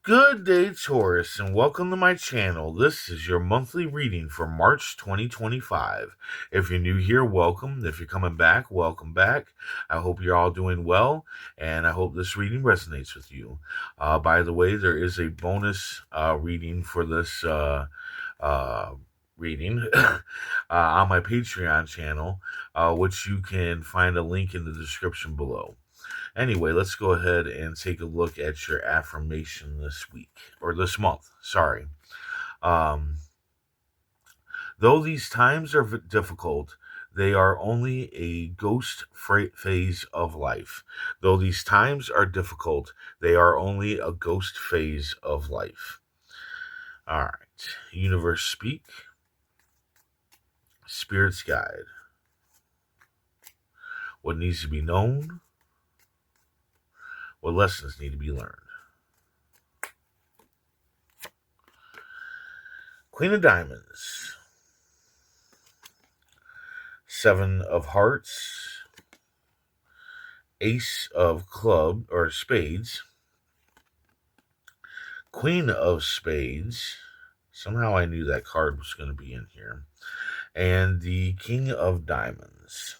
Good day, Taurus, and welcome to my channel. This is your monthly reading for March 2025. If you're new here, welcome. If you're coming back, welcome back. I hope you're all doing well, and I hope this reading resonates with you. By the way, there is a bonus reading for this uh, reading on my Patreon channel, which you can find a link in the description below. Anyway, let's go ahead and take a look at your affirmation this week, or this month, sorry. Um, though these times are difficult, they are only a ghost phase of life. Though these times are difficult, they are only a ghost phase of life. All right. Universe speak. Spirits guide. What needs to be known? What lessons need to be learned? Queen of Diamonds. Seven of Hearts. Ace of Club or Spades. Queen of Spades. Somehow I knew that card was going to be in here. And the King of Diamonds.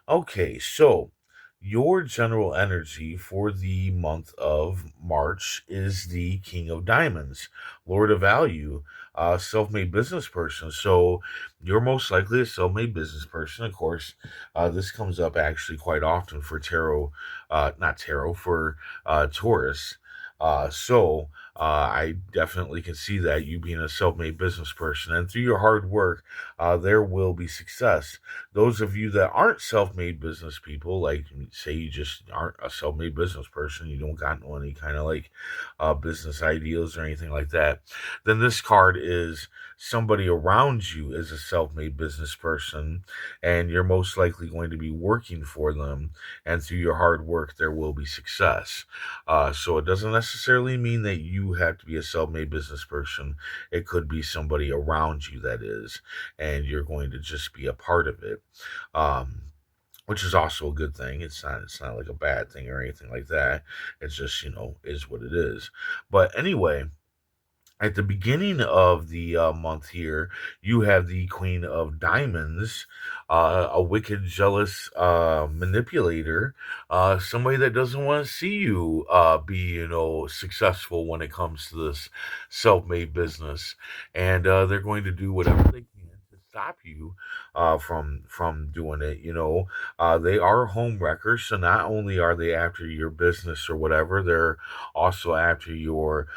Okay, so your general energy for the month of March is the King of Diamonds, Lord of Value, self-made business person. So you're most likely a self-made business person. Of course, this comes up actually quite often for not tarot, for Taurus. I definitely can see that you being a self-made business person, and through your hard work, there will be success. Those of you that aren't self-made business people, like say you just aren't a self-made business person, you don't got no any kind of like business ideas or anything like that, then this card is somebody around you is a self-made business person, and you're most likely going to be working for them, and through your hard work, there will be success. So it doesn't necessarily mean that you have to be a self-made business person. It could be somebody around you that is, and you're going to just be a part of it. Which is also a good thing. It's not like a bad thing or anything like that. It's just, is what it is. But anyway, at the beginning of the month here, you have the Queen of Diamonds, a wicked, jealous manipulator, somebody that doesn't want to see you be, successful when it comes to this self-made business, and they're going to do whatever they can to stop you from doing it. They are home wreckers, so not only are they after your business or whatever, they're also after your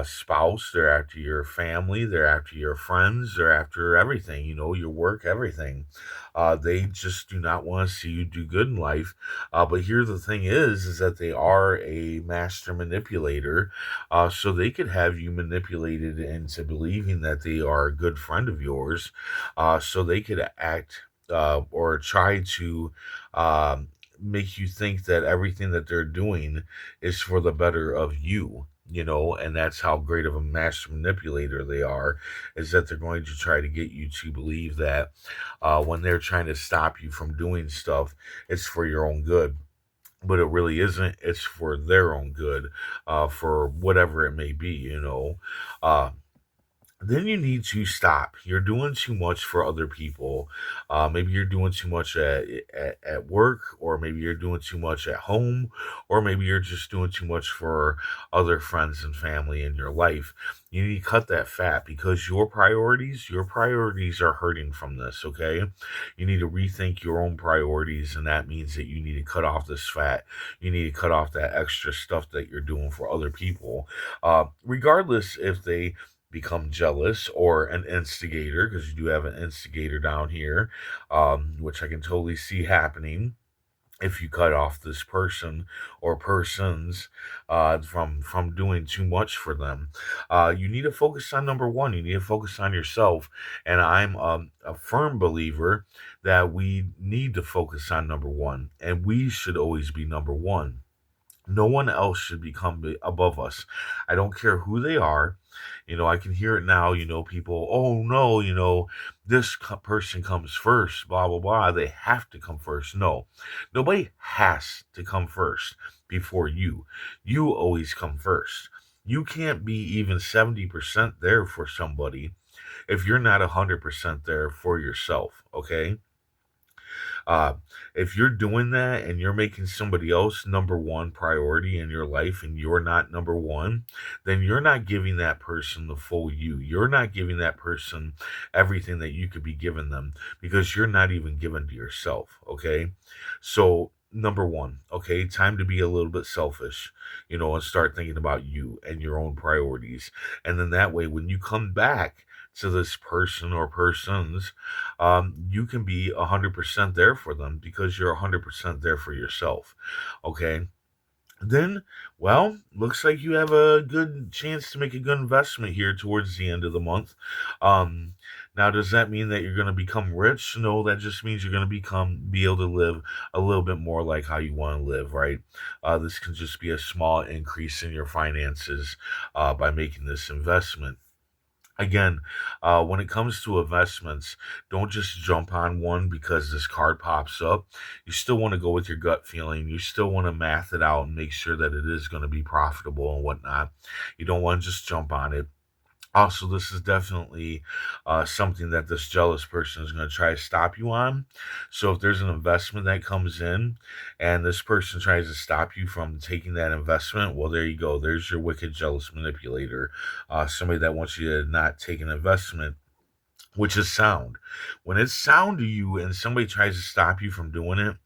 spouse, they're after your family, they're after your friends, they're after everything, your work, everything. They just do not want to see you do good in life. But here the thing is that they are a master manipulator, so they could have you manipulated into believing that they are a good friend of yours, so they could act or try to make you think that everything that they're doing is for the better of you. And that's how great of a master manipulator they are, is that they're going to try to get you to believe that when they're trying to stop you from doing stuff, it's for your own good. But it really isn't. It's for their own good, for whatever it may be. Uh, then you need to stop. You're doing too much for other people. Maybe you're doing too much at work, or maybe you're doing too much at home, or maybe you're just doing too much for other friends and family in your life. You need to cut that fat, because your priorities are hurting from this, okay? You need to rethink your own priorities, and that means that you need to cut off this fat. You need to cut off that extra stuff that you're doing for other people. Regardless if they become jealous or an instigator, because you do have an instigator down here, which I can totally see happening if you cut off this person or persons from doing too much for them. You need to focus on number one. You need to focus on yourself, and I'm a firm believer that we need to focus on number one, and we should always be number one. No one else should become above us. I don't care who they are. I can hear it now. People, oh no, this person comes first, blah, blah, blah. They have to come first. No, nobody has to come first before you. You always come first. You can't be even 70% there for somebody if you're not 100% there for yourself, okay? Uh, if you're doing that and you're making somebody else number one priority in your life and you're not number one, then you're not giving that person the full you. You're not giving that person everything that you could be giving them because you're not even giving to yourself. Okay. So, number one, okay, time to be a little bit selfish, and start thinking about you and your own priorities. And then that way, when you come back to this person or persons, you can be 100% there for them because you're 100% there for yourself. Okay. Then, well, looks like you have a good chance to make a good investment here towards the end of the month. Um, Now, does that mean that you're going to become rich? No, that just means you're going to be able to live a little bit more like how you want to live, right? This can just be a small increase in your finances by making this investment. Again, when it comes to investments, don't just jump on one because this card pops up. You still want to go with your gut feeling. You still want to math it out and make sure that it is going to be profitable and whatnot. You don't want to just jump on it. Also, this is definitely something that this jealous person is going to try to stop you on. So, if there's an investment that comes in and this person tries to stop you from taking that investment, well, there you go. There's your wicked, jealous manipulator. Somebody that wants you to not take an investment, which is sound. When it's sound to you and somebody tries to stop you from doing it,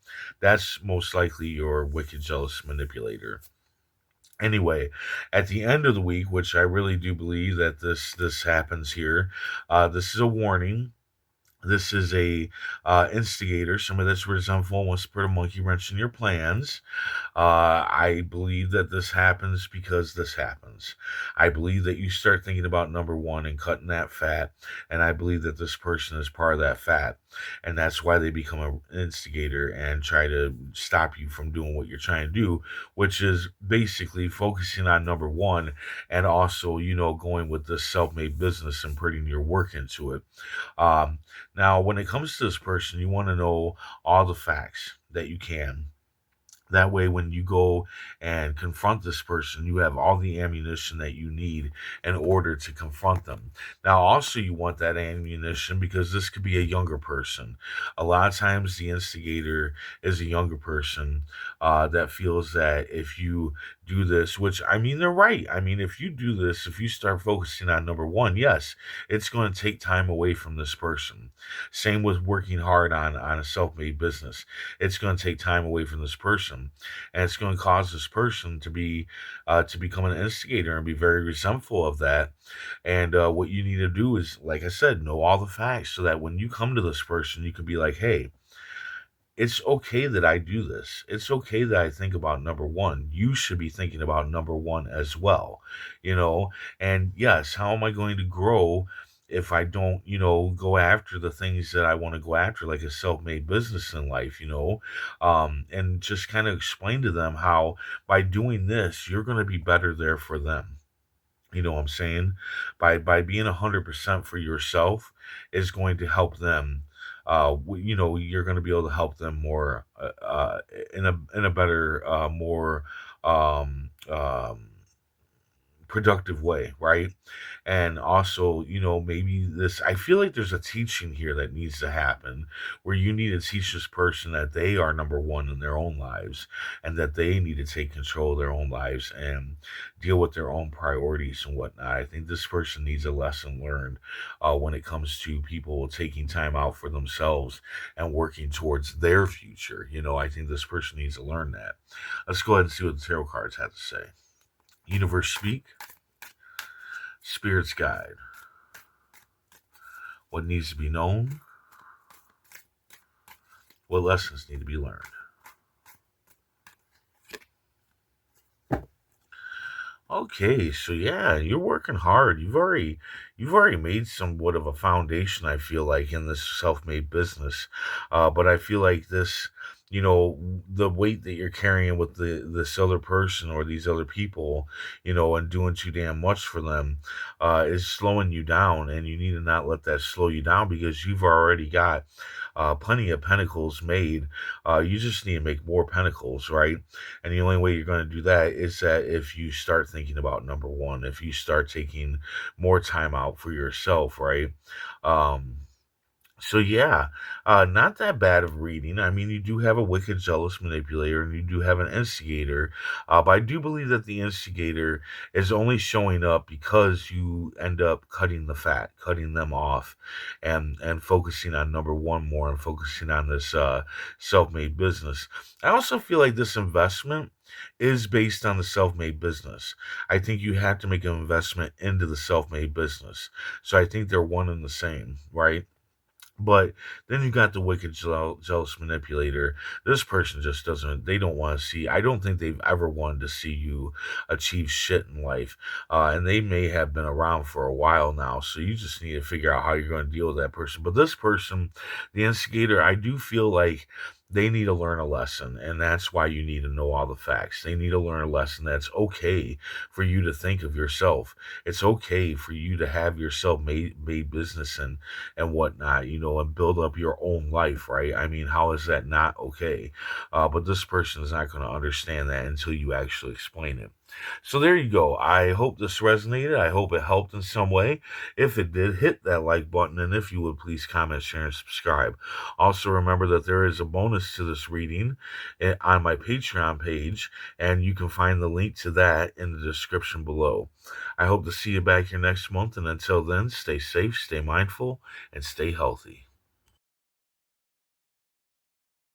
that's most likely your wicked, jealous manipulator. Anyway, at the end of the week, which I really do believe that this happens here, this is a warning. This is a instigator, somebody that's resentful and wants to put a monkey wrench in your plans. I believe that this happens because this happens. I believe that you start thinking about number one and cutting that fat, and I believe that this person is part of that fat, and that's why they become an instigator and try to stop you from doing what you're trying to do, which is basically focusing on number one and also, going with this self-made business and putting your work into it. Um, Now, when it comes to this person, you want to know all the facts that you can. That way, when you go and confront this person, you have all the ammunition that you need in order to confront them. Now, also, you want that ammunition because this could be a younger person. A lot of times, the instigator is a younger person that feels that if you do this, which I mean, they're right. I mean, if you do this, if you start focusing on number one, yes, it's going to take time away from this person. Same with working hard on a self made business. It's going to take time away from this person, and it's going to cause this person to become an instigator and be very resentful of that. And what you need to do is, like I said, know all the facts so that when you come to this person, you can be like, hey, it's okay that I do this. It's okay that I think about number one. You should be thinking about number one as well, you know? And yes, how am I going to grow if I don't, go after the things that I want to go after, like a self made business in life, And just kind of explain to them how by doing this, you're going to be better there for them. You know what I'm saying? By being 100% for yourself is going to help them. You're going to be able to help them more in a better, more productive way, right? And also, maybe I feel like there's a teaching here that needs to happen where you need to teach this person that they are number one in their own lives and that they need to take control of their own lives and deal with their own priorities and whatnot. I think this person needs a lesson learned when it comes to people taking time out for themselves and working towards their future. I think this person needs to learn that. Let's go ahead and see what the tarot cards have to say. Universe speak, Spirit's guide. What needs to be known? What lessons need to be learned? Okay, so yeah, you're working hard. You've already made somewhat of a foundation, I feel like, in this self-made business. But I feel like this, the weight that you're carrying with this other person or these other people, and doing too damn much for them, is slowing you down, and you need to not let that slow you down because you've already got plenty of pentacles made. You just need to make more pentacles, right? And the only way you're going to do that is that if you start thinking about number one, if you start taking more time out for yourself, right? Um, so yeah, not that bad of reading. I mean, you do have a wicked, jealous manipulator, and you do have an instigator. But I do believe that the instigator is only showing up because you end up cutting the fat, cutting them off, and focusing on number one more, and focusing on this self-made business. I also feel like this investment is based on the self-made business. I think you have to make an investment into the self-made business. So I think they're one and the same, right? But then you got the wicked, jealous manipulator. This person just doesn't, they don't want to see, I don't think they've ever wanted to see you achieve shit in life. And they may have been around for a while now. So you just need to figure out how you're going to deal with that person. But this person, the instigator, I do feel like they need to learn a lesson. And that's why you need to know all the facts. They need to learn a lesson that's okay for you to think of yourself. It's okay for you to have yourself made business and whatnot, and build up your own life, right? I mean, how is that not okay? But this person is not going to understand that until you actually explain it. So there you go. I hope this resonated. I hope it helped in some way. If it did, hit that like button, and if you would, please comment, share, and subscribe. Also, remember that there is a bonus to this reading on my Patreon page, and you can find the link to that in the description below. I hope to see you back here next month, and until then, stay safe, stay mindful, and stay healthy.